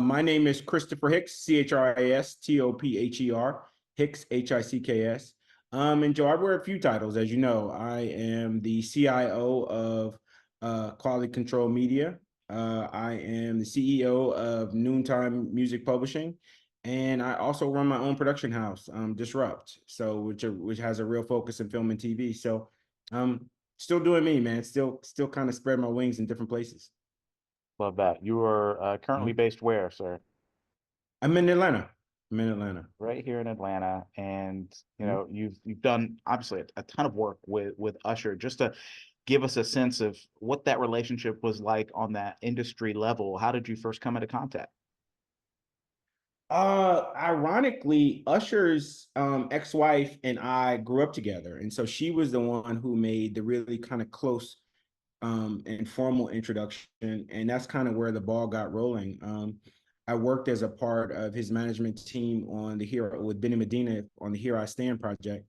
My name is Christopher Hicks, Christopher, Hicks, Hicks. And Joe, I wear a few titles, as you know. I am the CIO of Quality Control Media. I am the CEO of Noontime Music Publishing, and I also run my own production house, Disrupt. So, which has a real focus in film and TV. So, still doing me, man. Still kind of spread my wings in different places. Love that. You are currently Mhm. based where, sir? I'm in Atlanta. I'm in Atlanta. Right here in Atlanta, and Mhm. you've done obviously a ton of work with Usher. Just to give us a sense of what that relationship was like on that industry level. How did you first come into contact? Ironically, Usher's ex-wife and I grew up together, and so she was the one who made the really kind of close and formal introduction, and that's kind of where the ball got rolling. I worked as a part of his management team on the Here with Benny Medina on the Here I Stand project,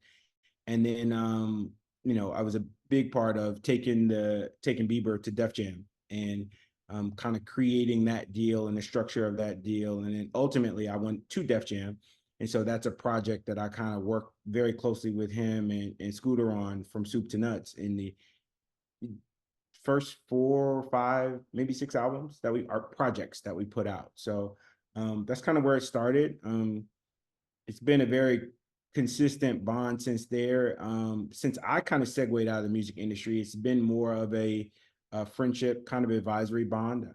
and then I was a big part of taking Bieber to Def Jam and kind of creating that deal and the structure of that deal, and then ultimately I went to Def Jam, and so that's a project that I kind of worked very closely with him and Scooter on from soup to nuts in the first 4 or 5, maybe 6 albums that we are projects that we put out. So that's kind of where it started. It's been a very consistent bond since there. Since I kind of segued out of the music industry, it's been more of a friendship kind of advisory bond.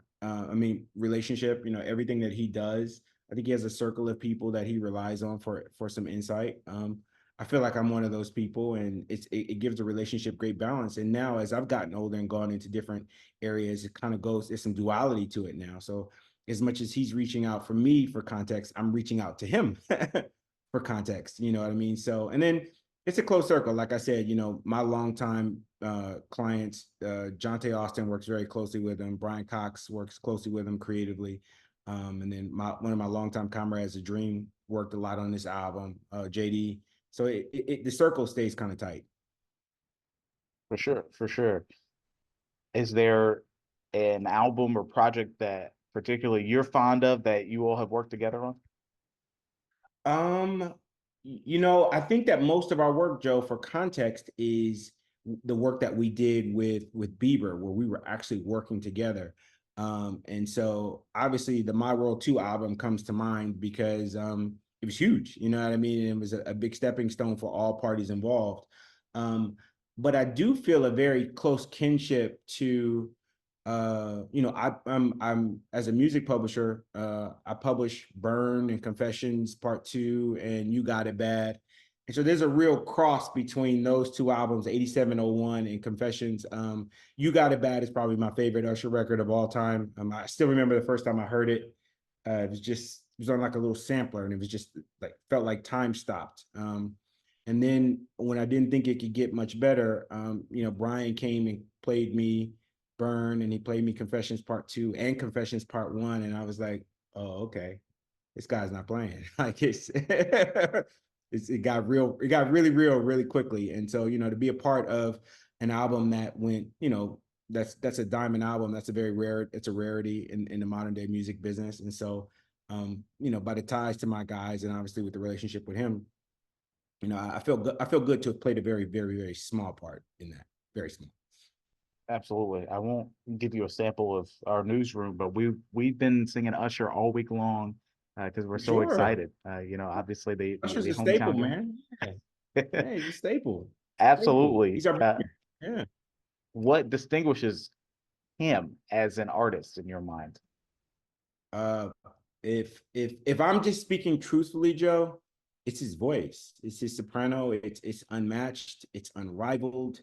Relationship. Everything that he does, I think he has a circle of people that he relies on for some insight. I feel like I'm one of those people, and it gives a relationship great balance. And now, as I've gotten older and gone into different areas, it kind of goes. There's some duality to it now. So as much as he's reaching out for me for context, I'm reaching out to him for context. You know what I mean? So, and then it's a close circle. Like I said, my longtime clients, Jonte Austin works very closely with him. Brian Cox works closely with him creatively. And then one of my longtime comrades, The Dream, worked a lot on this album, JD. So the circle stays kind of tight. For sure, for sure. Is there an album or project that particularly you're fond of that you all have worked together on? Um, I think that most of our work, Joe, for context, is the work that we did with Bieber, where we were actually working together. And so obviously the My World 2 album comes to mind because it was huge, you know what I mean? And it was a big stepping stone for all parties involved. But I do feel a very close kinship to I'm as a music publisher, I publish Burn and Confessions Part 2 and You Got It Bad. And so there's a real cross between those two albums, 8701 and Confessions. You Got It Bad is probably my favorite Usher record of all time. I still remember the first time I heard it. It was on like a little sampler, and it was just like felt like time stopped. And then when I didn't think it could get much better, Brian came and played me Burn, and he played me Confessions Part 2 and Confessions Part 1, and I was like, oh, okay, this guy's not playing. Like it got real, it got really real really quickly. And so, to be a part of an album that went, that's a diamond album, that's it's a rarity in the modern day music business. And so by the ties to my guys and obviously with the relationship with him, I feel good to have played a very, very, very small part in that. Very small. Absolutely. I won't give you a sample of our newsroom, but we've been singing Usher all week long because we're so Sure. excited. Obviously Usher's the a staple, hometown man. game. Yeah, he's a staple. Staple. Absolutely. He's our yeah. What distinguishes him as an artist in your mind? Uh if I'm just speaking truthfully, Joe, it's his voice. It's his soprano. It's unmatched, it's unrivaled.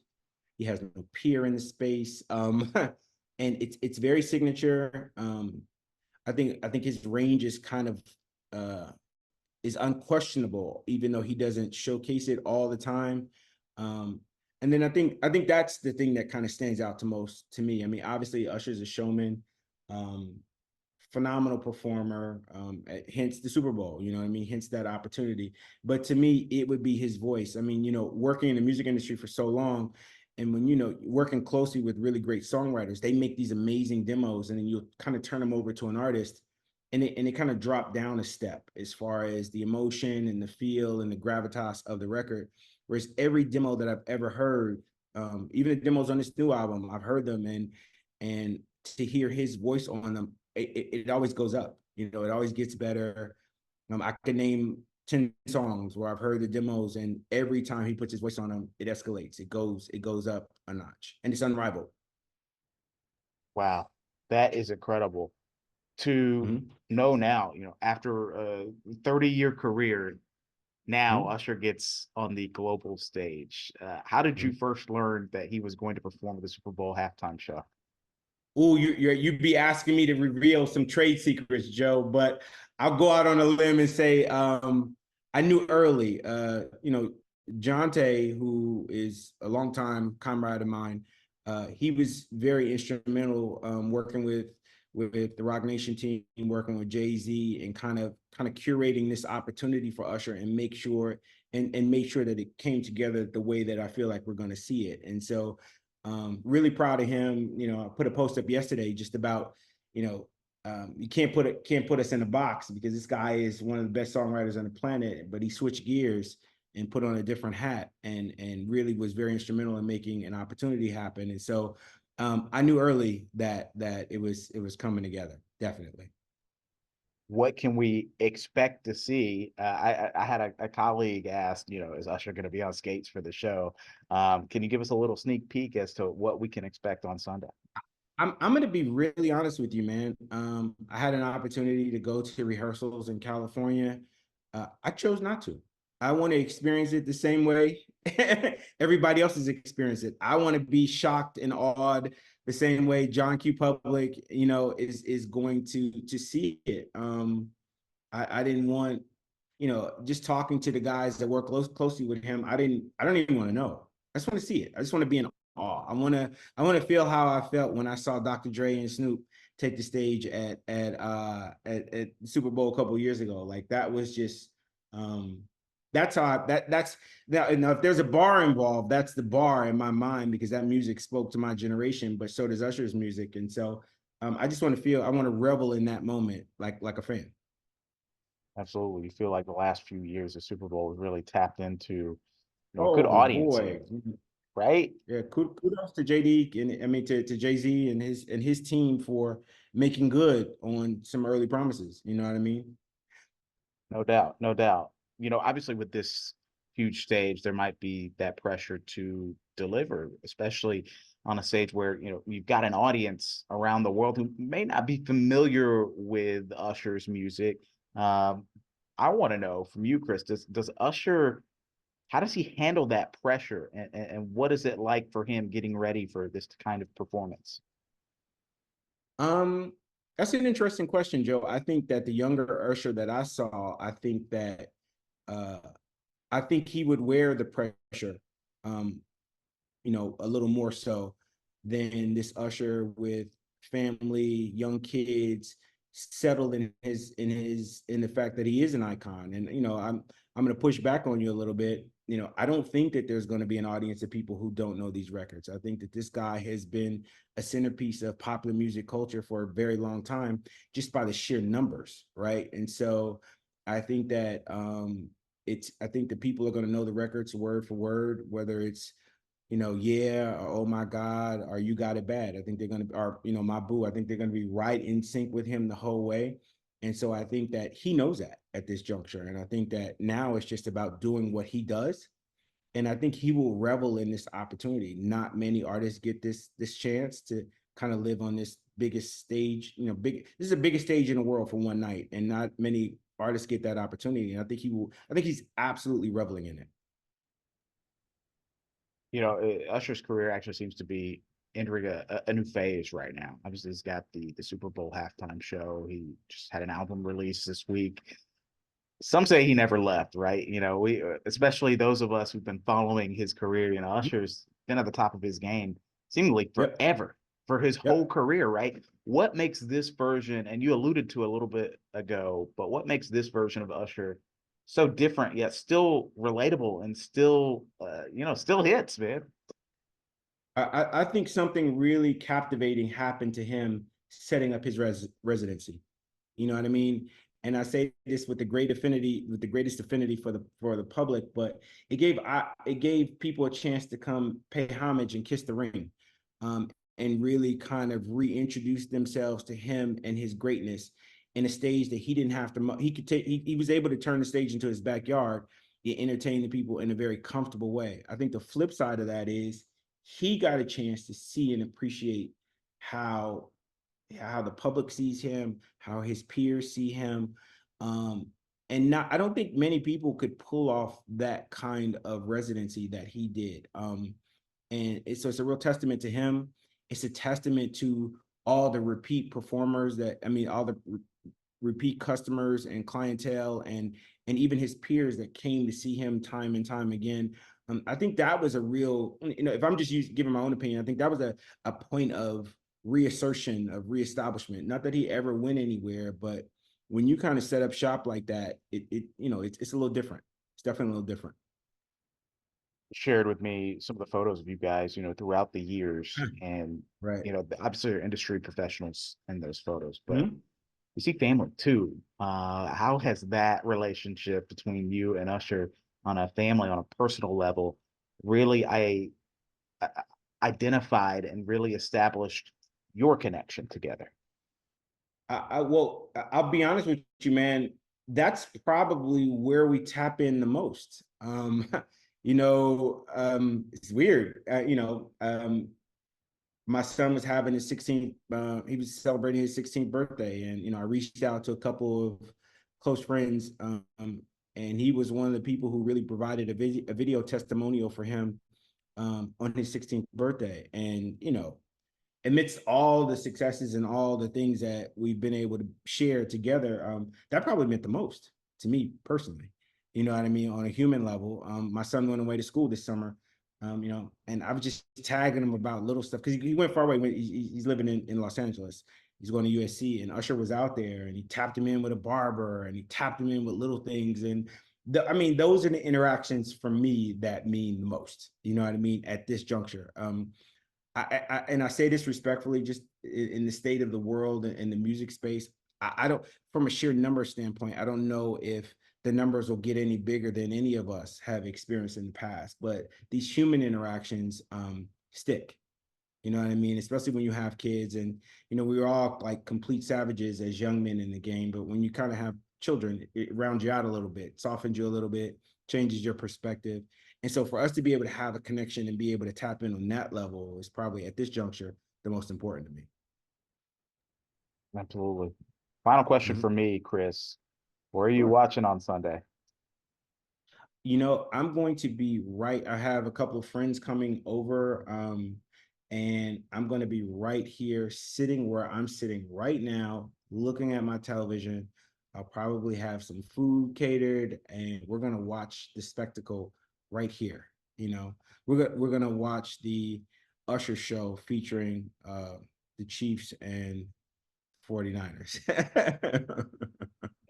He has no peer in the space. And it's very signature. I think his range is kind of is unquestionable, even though he doesn't showcase it all the time. Um, and then I think that's the thing that kind of stands out to most to me. I mean, obviously Usher's a showman, um, phenomenal performer, hence the Super Bowl, you know what I mean? Hence that opportunity. But to me, it would be his voice. I mean, working in the music industry for so long, and when working closely with really great songwriters, they make these amazing demos, and then you'll kind of turn them over to an artist, and it kind of dropped down a step as far as the emotion and the feel and the gravitas of the record. Whereas every demo that I've ever heard, even the demos on this new album, I've heard them, and to hear his voice on them, it always goes up. You know, it always gets better. I could name 10 songs where I've heard the demos, and every time he puts his voice on them, it escalates. It goes up a notch, and it's unrivaled. Wow, that is incredible to Mhm. know now, after a 30-year career, now Mhm. Usher gets on the global stage. How did you Mhm. first learn that he was going to perform at the Super Bowl halftime show? Oh, you'd be asking me to reveal some trade secrets, Joe, but I'll go out on a limb and say I knew early. Jonte, who is a longtime comrade of mine, he was very instrumental working with the Rock Nation team, working with Jay-Z, and kind of curating this opportunity for Usher and make sure that it came together the way that I feel like we're going to see it. And so really proud of him. I put a post up yesterday just about, you can't put us in a box because this guy is one of the best songwriters on the planet, but he switched gears and put on a different hat and really was very instrumental in making an opportunity happen. And so I knew early that it was coming together, definitely. What can we expect to see? I had a colleague ask, is Usher going to be on skates for the show? Can you give us a little sneak peek as to what we can expect on Sunday? I'm gonna be really honest with you, man. I had an opportunity to go to rehearsals in California. I chose not to. I want to experience it the same way everybody else has experienced it. I want to be shocked and awed the same way John Q. Public, is going to see it. I didn't want, just talking to the guys that work closely with him. I don't even want to know. I just want to see it. I just want to be in awe. I want to feel how I felt when I saw Dr. Dre and Snoop take the stage at Super Bowl a couple of years ago. Like that was just that's how that's now if there's a bar involved, that's the bar in my mind because that music spoke to my generation, but so does Usher's music. And so I just want to feel, I want to revel in that moment like a fan. Absolutely. You feel like the last few years, the Super Bowl was really tapped into, good Oh audiences, boy. right? Yeah, kudos to JD and I mean to Jay-Z and his team for making good on some early promises. You know what I mean? No doubt, no doubt. Obviously with this huge stage, there might be that pressure to deliver, especially on a stage where, you've got an audience around the world who may not be familiar with Usher's music. Um, I want to know from you, Chris, does Usher, how does he handle that pressure and what is it like for him getting ready for this kind of performance? Um, that's an interesting question, Joe. I think that the younger Usher that I saw, uh I think he would wear the pressure. Um, a little more so than this Usher with family, young kids, settled in the fact that he is an icon. And I'm going to push back on you a little bit. I don't think that there's going to be an audience of people who don't know these records. I think that this guy has been a centerpiece of popular music culture for a very long time, just by the sheer numbers, right? And so I think that I think that people are going to know the records word for word, whether it's yeah, or oh my God, or you got it bad. I think they're gonna, or my boo. I think they're gonna be right in sync with him the whole way. And so I think that he knows that at this juncture. And I think that now it's just about doing what he does. And I think he will revel in this opportunity. Not many artists get this chance to kind of live on this biggest stage, this is the biggest stage in the world for one night. And not many artists get that opportunity. And I think he's absolutely reveling in it. Usher's career actually seems to be entering a new phase right now. Obviously, he's got the Super Bowl halftime show. He just had an album release this week. Some say he never left, right? We especially those of us who've been following his career. Usher's been at the top of his game seemingly Yep. forever for his whole Yep. career, right? What makes this version, and you alluded to a little bit ago, but what makes this version of Usher so different yet still relatable and still, still hits, man? I think something really captivating happened to him setting up his residency. You know what I mean? And I say this with the greatest affinity for the public, but it gave people a chance to come pay homage and kiss the ring, and really kind of reintroduce themselves to him and his greatness in a stage that he didn't have to. He could take. He was able to turn the stage into his backyard and entertain the people in a very comfortable way. I think the flip side of that is he got a chance to see and appreciate how the public sees him, how his peers see him. Um, and not, I don't think many people could pull off that kind of residency that he did. So it's a real testament to him. It's a testament to all the repeat performers all the repeat customers and clientele and even his peers that came to see him time and time again. I think that was a real, if I'm just giving my own opinion, I think that was a point of reassertion, of reestablishment. Not that he ever went anywhere, but when you kind of set up shop like that, it's a little different. It's definitely a little different. Shared with me some of the photos of you guys, throughout the years, and Right. obviously you're industry professionals in those photos, but Mhm. you see family too. How has that relationship between you and Usher on a family, on a personal level, really I identified and really established your connection together? I'll be honest with you, man. That's probably where we tap in the most. It's weird. My son was having his 16th. He was celebrating his 16th birthday, and I reached out to a couple of close friends, and he was one of the people who really provided a video testimonial for him on his 16th birthday. And amidst all the successes and all the things that we've been able to share together, that probably meant the most to me personally. You know what I mean? On a human level, my son went away to school this summer, and I was just tagging him about little stuff because he went far away. He's living in Los Angeles. He's going to USC, and Usher was out there, and he tapped him in with a barber, and he tapped him in with little things. And those are the interactions for me that mean the most. You know what I mean? At this juncture. And I say this respectfully, just in the state of the world and in the music space, I don't, from a sheer number standpoint, I don't know if the numbers will get any bigger than any of us have experienced in the past. But these human interactions stick. You know what I mean? Especially when you have kids, and we were all like complete savages as young men in the game. But when you kind of have children, it rounds you out a little bit, softens you a little bit, changes your perspective. And so for us to be able to have a connection and be able to tap in on that level is probably at this juncture the most important to me. Absolutely. Final question Mhm. for me, Chris. Where are you Sure. watching on Sunday? I'm going to be right. I have a couple of friends coming over, and I'm going to be right here, sitting where I'm sitting right now, looking at my television. I'll probably have some food catered, and we're going to watch the spectacle right here. We're gonna watch the Usher show featuring the Chiefs and 49ers.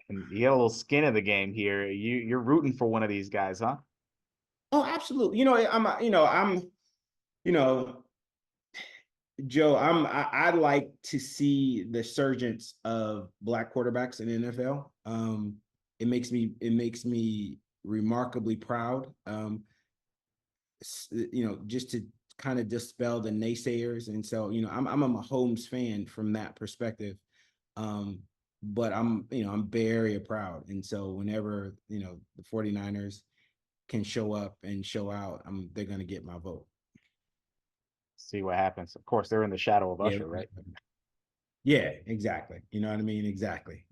And you get a little skin in the game here. You're rooting for one of these guys, huh? Oh, absolutely. you know, Joe, I like to see the surgence of black quarterbacks in the NFL. It makes me remarkably proud. Just to kind of dispel the naysayers, and so I'm a Mahomes fan from that perspective. But I'm very proud, and so whenever the 49ers can show up and show out, they're gonna get my vote. See what happens. Of course, they're in the shadow of Yeah. Usher, right? Yeah, exactly. You know what I mean? Exactly.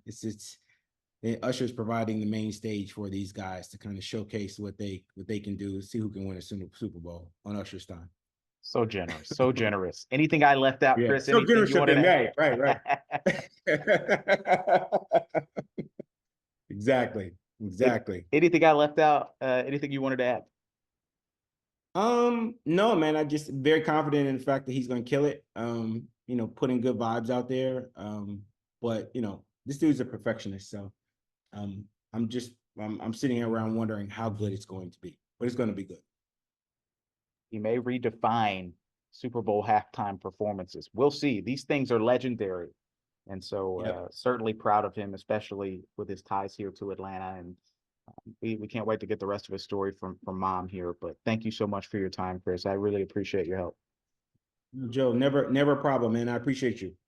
Usher's providing the main stage for these guys to kind of showcase what they can do, see who can win a Super Bowl on Usher's time. So generous, so generous. Anything I left out, Yeah, Chris? so Anything generous you of wanted them, to right, right, right. Exactly, it, exactly. anything I left out? Anything you wanted to add? No, man, I just very confident in the fact that he's gonna kill it. Putting good vibes out there. But this dude's a perfectionist, so um, I'm sitting here around wondering how good it's going to be, but it's going to be good. You may redefine Super Bowl halftime performances. We'll see. These things are legendary. And so Yep. certainly proud of him, especially with his ties here to Atlanta. And we can't wait to get the rest of his story from mom here. But thank you so much for your time, Chris. I really appreciate your help. Joe, never a problem, man. I appreciate you.